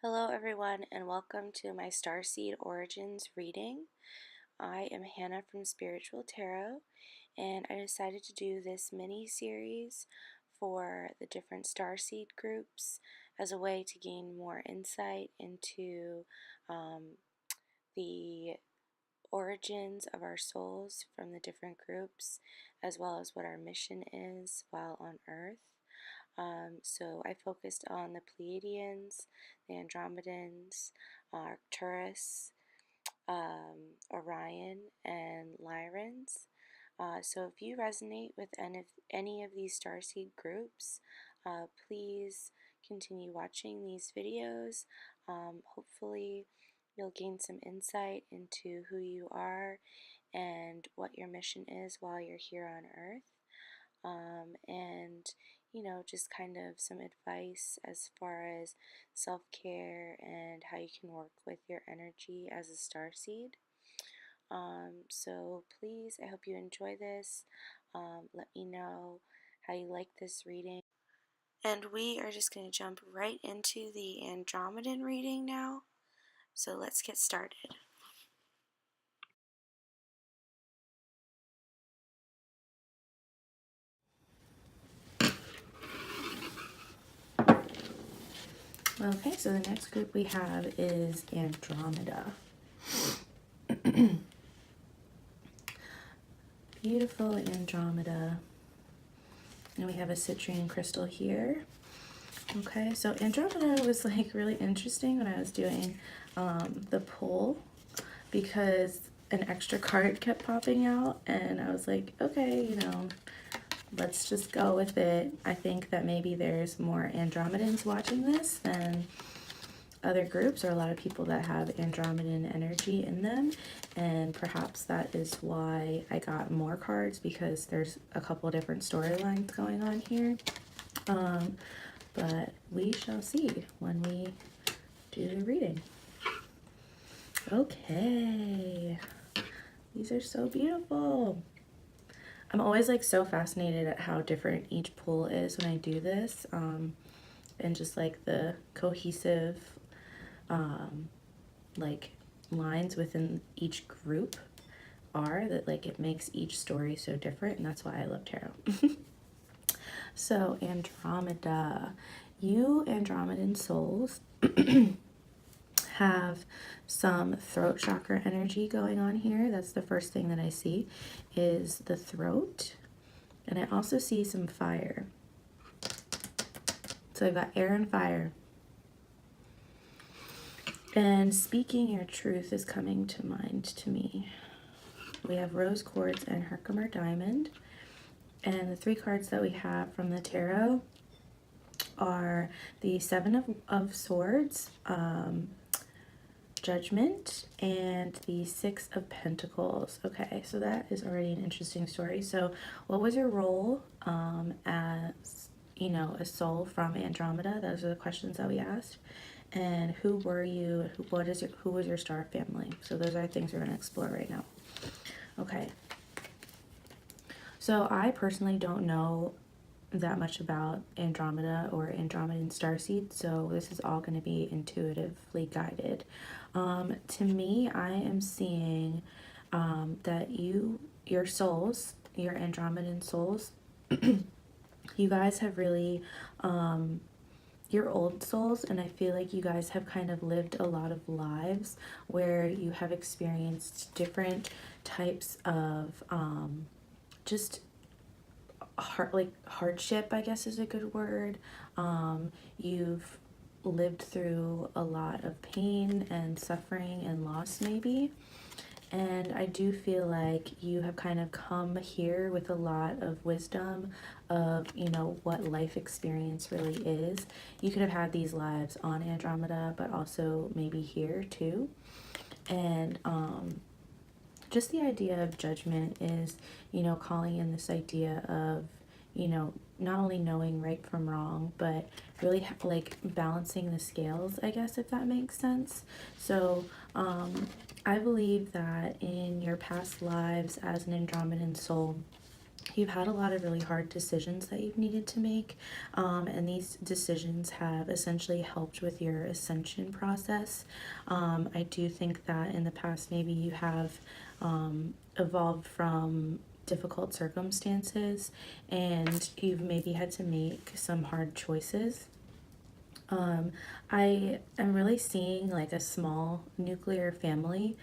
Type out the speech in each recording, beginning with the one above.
Hello everyone and welcome to my Starseed Origins reading. I am Hannah from Spiritualtarot and I decided to do this mini series for the different starseed groups as a way to gain more insight into the origins of our souls from the different groups, as well as what our mission is while on Earth. So I focused on the Pleiadians, the Andromedans, Arcturus, Orion, and Lyrans. So if you resonate with any of these starseed groups, please continue watching these videos. Hopefully you'll gain some insight into who you are and what your mission is while you're here on Earth. And just kind of some advice as far as self-care and how you can work with your energy as a starseed. So please, I hope you enjoy this. Let me know how you like this reading. And we are just going to jump right into the Andromedan reading now. So let's get started. Okay, so the next group we have is Andromeda. Beautiful Andromeda. And we have a citrine crystal here. Okay, so Andromeda was like really interesting when I was doing the pull, because an extra card kept popping out and I was like, okay, let's just go with it. I think that maybe there's more Andromedans watching this than other groups, or a lot of people that have Andromedan energy in them, and perhaps that is why I got more cards, because there's a couple different storylines going on here. But we shall see when we do the reading. Okay, these are so beautiful. I'm always like so fascinated at how different each pull is when I do this, and just like the cohesive like lines within each group are, that like it makes each story so different, and that's why I love tarot. So Andromeda, you Andromedan souls have some throat chakra energy going on here. That's the first thing that I see, is the throat. And I also see some fire. So I've got air and fire. And speaking your truth is coming to mind to me. We have rose quartz and Herkimer diamond. And the three cards that we have from the tarot are the Seven of Swords, Judgment, and the Six of Pentacles. Okay, so that is already an interesting story. So what was your role as, a soul from Andromeda? Those are the questions that we asked. And who were you? Who was your star family? So those are things we're going to explore right now. Okay. So I personally don't know that much about Andromeda or Andromedan Starseeds, so this is all going to be intuitively guided. To me, I am seeing that your souls, your Andromedan souls, you guys have really, your old souls, and I feel like you guys have kind of lived a lot of lives where you have experienced different types of just hardship, I guess is a good word. You've lived through a lot of pain and suffering and loss maybe, and I do feel like you have kind of come here with a lot of wisdom of what life experience really is. You could have had these lives on Andromeda, but also maybe here too. And just the idea of judgment is, calling in this idea of, not only knowing right from wrong, but really like balancing the scales, I guess, if that makes sense. So I believe that in your past lives as an Andromedan soul, you've had a lot of really hard decisions that you've needed to make, and these decisions have essentially helped with your ascension process. I do think that in the past, maybe you have evolved from difficult circumstances and you've maybe had to make some hard choices. I am really seeing like a small nuclear family.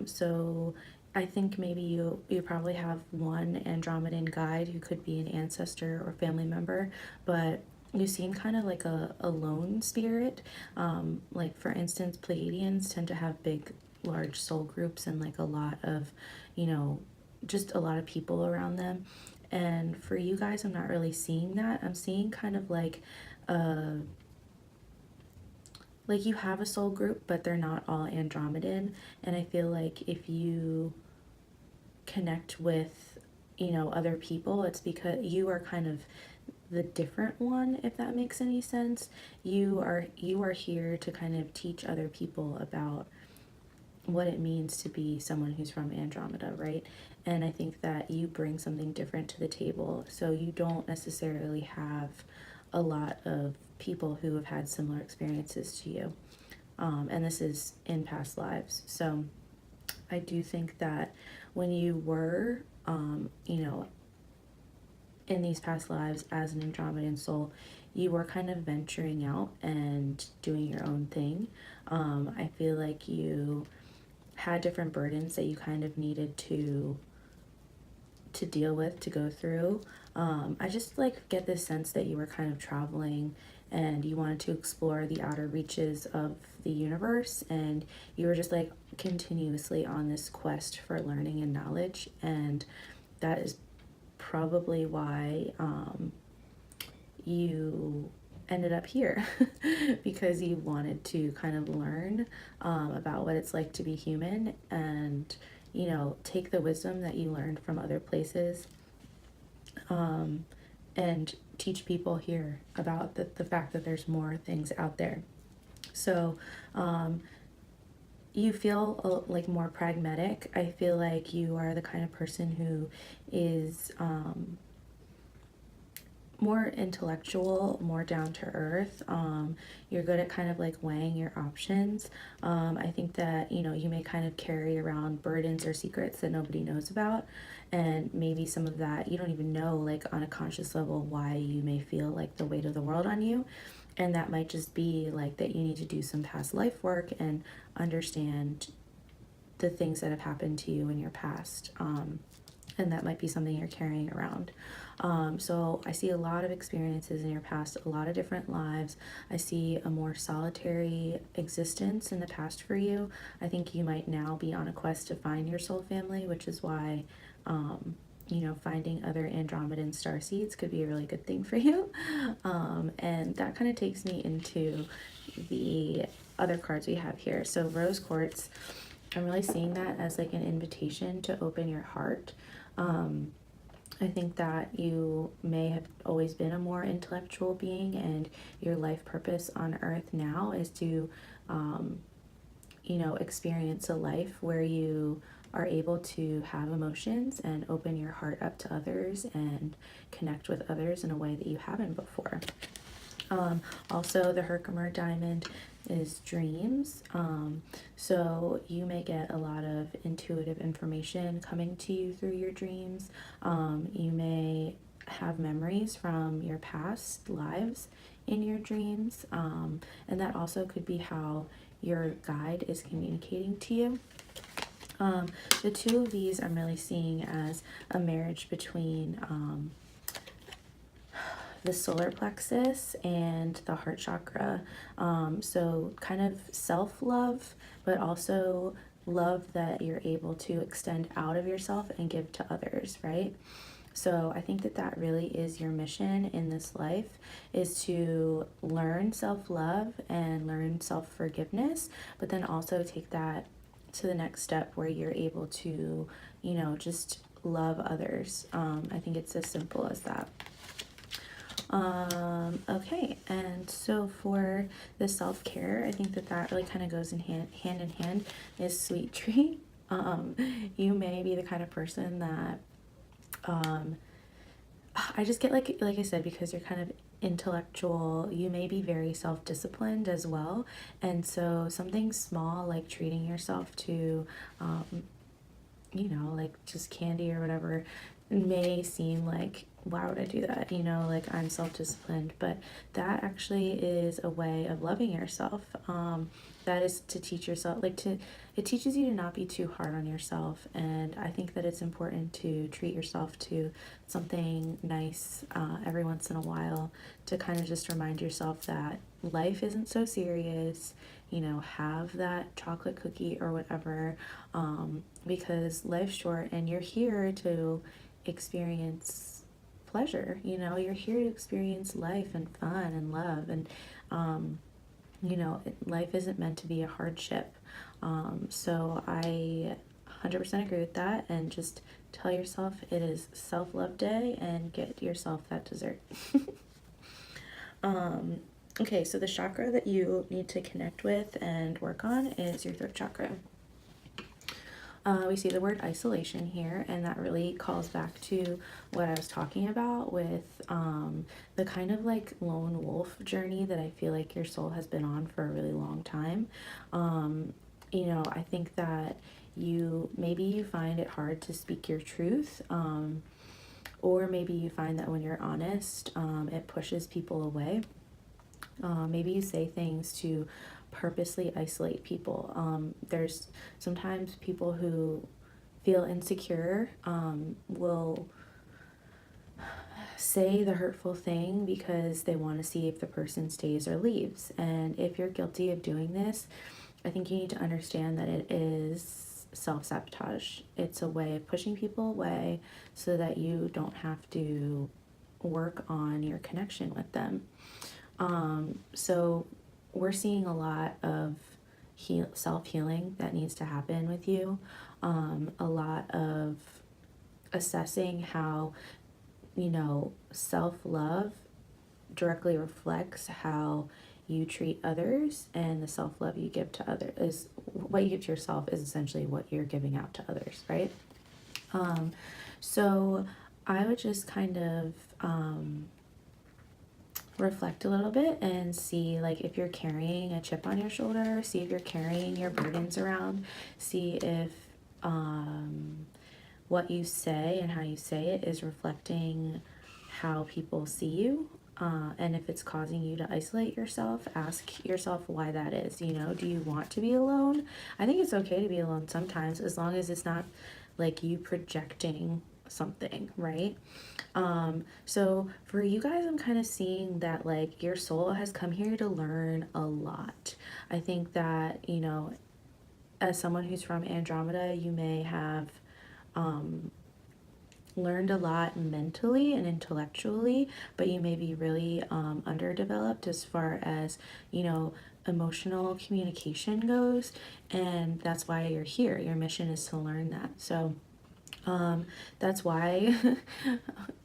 So I think maybe you probably have one Andromedan guide who could be an ancestor or family member, but you seem kind of like a lone spirit. Like for instance, Pleiadians tend to have big, large soul groups and like a lot of, you know, just a lot of people around them. And for you guys, I'm not really seeing that. I'm seeing kind of uh like you have a soul group, but they're not all Andromedan. And I feel like if you connect with, you know, other people, it's because you are kind of the different one, if that makes any sense. You are here to kind of teach other people about what it means to be someone who's from Andromeda, right? And I think that you bring something different to the table. So you don't necessarily have a lot of people who have had similar experiences to you. And this is in past lives. So I do think that when you were, you know, in these past lives as an Andromedan soul, you were kind of venturing out and doing your own thing. I feel like you had different burdens that you kind of needed to deal with, to go through. I just like get this sense that you were kind of traveling and you wanted to explore the outer reaches of the universe, and you were just like continuously on this quest for learning and knowledge, and that is probably why you ended up here because you wanted to kind of learn about what it's like to be human, and you know, take the wisdom that you learned from other places and teach people here about the fact that there's more things out there. So you feel like more pragmatic. I feel like you are the kind of person who is more intellectual, more down to earth. You're good at kind of like weighing your options. I think that, you know, you may kind of carry around burdens or secrets that nobody knows about. And maybe some of that you don't even know, like on a conscious level, why you may feel like the weight of the world on you. And that might just be like that you need to do some past life work and understand the things that have happened to you in your past. And that might be something you're carrying around. So I see a lot of experiences in your past, a lot of different lives. I see a more solitary existence in the past for you. I think you might now be on a quest to find your soul family, which is why, you know, finding other Andromedan starseeds could be a really good thing for you. And that kind of takes me into the other cards we have here. So rose quartz, I'm really seeing that as like an invitation to open your heart. I think that you may have always been a more intellectual being, and your life purpose on earth now is to, you know, experience a life where you are able to have emotions and open your heart up to others and connect with others in a way that you haven't before. Also, the Herkimer diamond is dreams. So you may get a lot of intuitive information coming to you through your dreams. You may have memories from your past lives in your dreams. And that also could be how your guide is communicating to you. The two of these I'm really seeing as a marriage between the solar plexus and the heart chakra. So kind of self-love, but also love that you're able to extend out of yourself and give to others, right? So I think that that really is your mission in this life, is to learn self-love and learn self-forgiveness, but then also take that to the next step where you're able to, you know, just love others. I think it's as simple as that. Okay, and so for the self-care, I think that that really kind of goes in hand in hand is sweet treat. You may be the kind of person that I just get like I said, because you're kind of intellectual, you may be very self-disciplined as well. And so something small like treating yourself to, you know, like just candy or whatever may seem like, why would I do that? You know, like I'm self-disciplined, but that actually is a way of loving yourself. That is to teach yourself, like it teaches you to not be too hard on yourself. And I think that it's important to treat yourself to something nice every once in a while, to kind of just remind yourself that life isn't so serious. You know, have that chocolate cookie or whatever, because life's short and you're here to experience pleasure. You know, you're here to experience life and fun and love. And, you know, life isn't meant to be a hardship. So I 100% agree with that. And just tell yourself it is self-love day and get yourself that dessert. Okay, so the chakra that you need to connect with and work on is your throat chakra. We see the word isolation here, and that really calls back to what I was talking about with the kind of like lone wolf journey that I feel like your soul has been on for a really long time. You know, I think that maybe you find it hard to speak your truth, or maybe you find that when you're honest, it pushes people away. Maybe you say things to purposely isolate people. There's sometimes people who feel insecure will say the hurtful thing because they want to see if the person stays or leaves. And if you're guilty of doing this, I think you need to understand that it is self-sabotage. It's a way of pushing people away so that you don't have to work on your connection with them. So we're seeing a lot of self-healing that needs to happen with you. A lot of assessing how, you know, self-love directly reflects how you treat others, and the self-love you give to others is what you give to yourself is essentially what you're giving out to others, right? So I would just kind of reflect a little bit and see, like, if you're carrying a chip on your shoulder, see if you're carrying your burdens around, see if what you say and how you say it is reflecting how people see you. And if it's causing you to isolate yourself, ask yourself why that is. You know, do you want to be alone? I think it's okay to be alone sometimes, as long as it's not like you projecting something, right? So for you guys, I'm kind of seeing that like your soul has come here to learn a lot. I think that, you know, as someone who's from Andromeda, you may have learned a lot mentally and intellectually, but you may be really underdeveloped as far as, you know, emotional communication goes. And that's why you're here. Your mission is to learn that. So that's why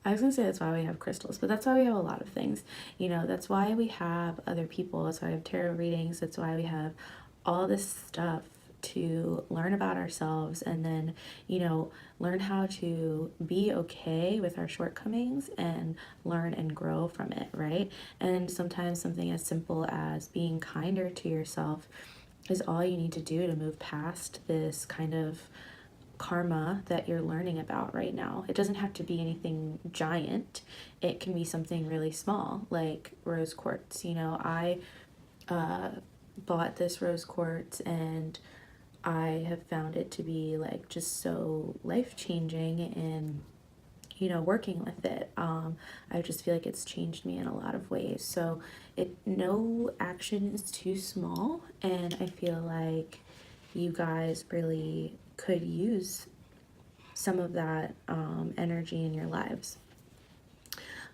I was gonna say that's why we have crystals, but that's why we have a lot of things. You know, that's why we have other people. That's why we have tarot readings. That's why we have all this stuff to learn about ourselves, and then, you know, learn how to be okay with our shortcomings and learn and grow from it, right? And sometimes something as simple as being kinder to yourself is all you need to do to move past this kind of karma that you're learning about right now. It doesn't have to be anything giant. It can be something really small, like rose quartz. You know, I bought this rose quartz, and I have found it to be like just so life-changing, and, you know, working with it, I just feel like it's changed me in a lot of ways. So no action is too small, and I feel like you guys really could use some of that energy in your lives.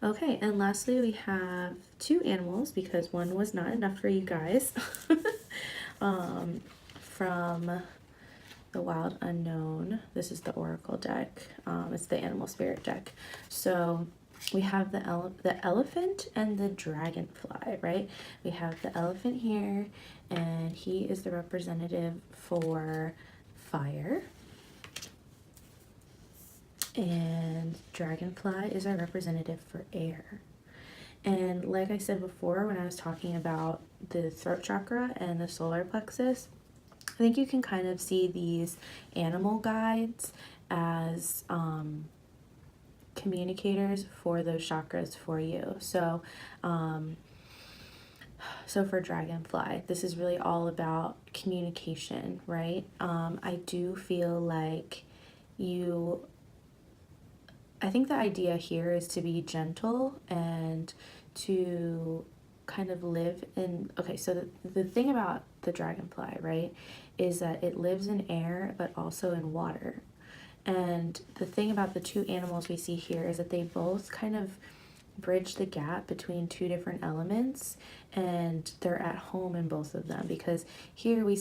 Okay, and lastly, we have two animals because one was not enough for you guys. From the Wild Unknown. This is the Oracle deck. It's the Animal Spirit deck. So we have the elephant and the dragonfly, right? We have the elephant here, and he is the representative for fire. and dragonfly is our representative for air. And like I said before, when I was talking about the throat chakra and the solar plexus, I think you can kind of see these animal guides as communicators for those chakras for you. So for dragonfly, this is really all about communication, right? I do feel like I think the idea here is to be gentle and to kind of live in, okay, so the thing about the dragonfly, right, is that it lives in air but also in water. And the thing about the two animals we see here is that they both kind of bridge the gap between two different elements, and they're at home in both of them, because here we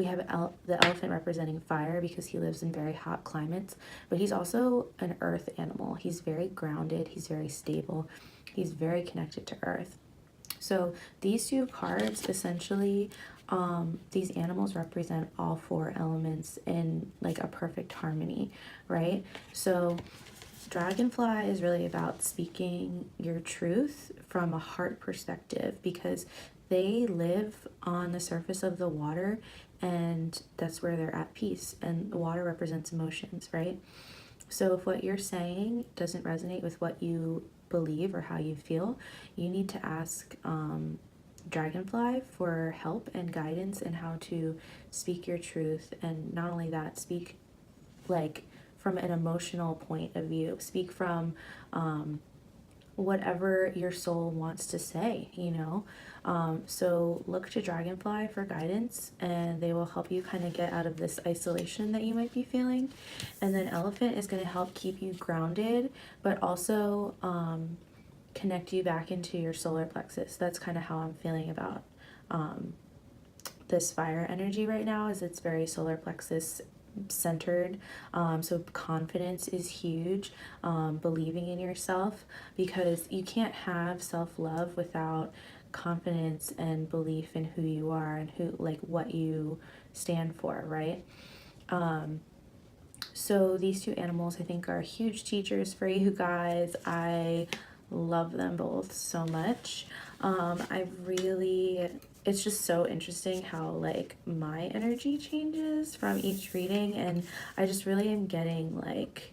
have the elephant representing fire because he lives in very hot climates, but he's also an earth animal. He's very grounded, he's very stable, he's very connected to earth. So these two cards essentially, these animals represent all four elements in like a perfect harmony, right? So dragonfly is really about speaking your truth from a heart perspective, because they live on the surface of the water, and that's where they're at peace, and the water represents emotions, right? So if what you're saying doesn't resonate with what you believe or how you feel, you need to ask dragonfly for help and guidance in how to speak your truth. And not only that, speak like from an emotional point of view, speak from whatever your soul wants to say, so look to dragonfly for guidance, and they will help you kind of get out of this isolation that you might be feeling. And then elephant is going to help keep you grounded, but also connect you back into your solar plexus. That's kind of how I'm feeling about this fire energy right now, is it's very solar plexus centered. So confidence is huge, believing in yourself, because you can't have self-love without confidence and belief in who you are and who, like, what you stand for, right? So these two animals I think are huge teachers for you guys. I love them both so much. It's just so interesting how like my energy changes from each reading, and I just really am getting like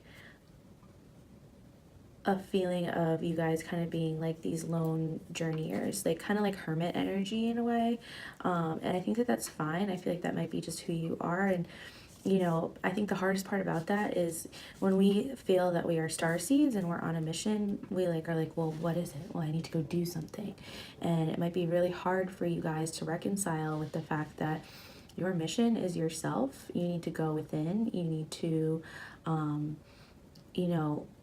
a feeling of you guys kind of being like these lone journeyers, like kind of like hermit energy in a way. And I think that that's fine. I feel like that might be just who you are. And I think the hardest part about that is when we feel that we are starseeds and we're on a mission, we are like, well, what is it? Well, I need to go do something. And it might be really hard for you guys to reconcile with the fact that your mission is yourself. You need to go within. You need to,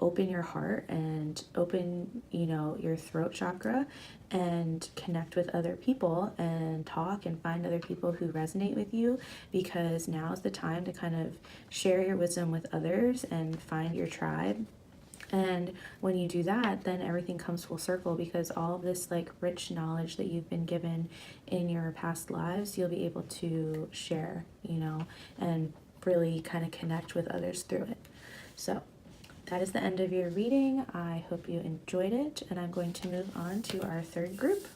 open your heart and open, your throat chakra, and connect with other people and talk and find other people who resonate with you, because now is the time to kind of share your wisdom with others and find your tribe. And when you do that, then everything comes full circle, because all of this like rich knowledge that you've been given in your past lives, you'll be able to share, and really kind of connect with others through it. So that is the end of your reading. I hope you enjoyed it, and I'm going to move on to our third group.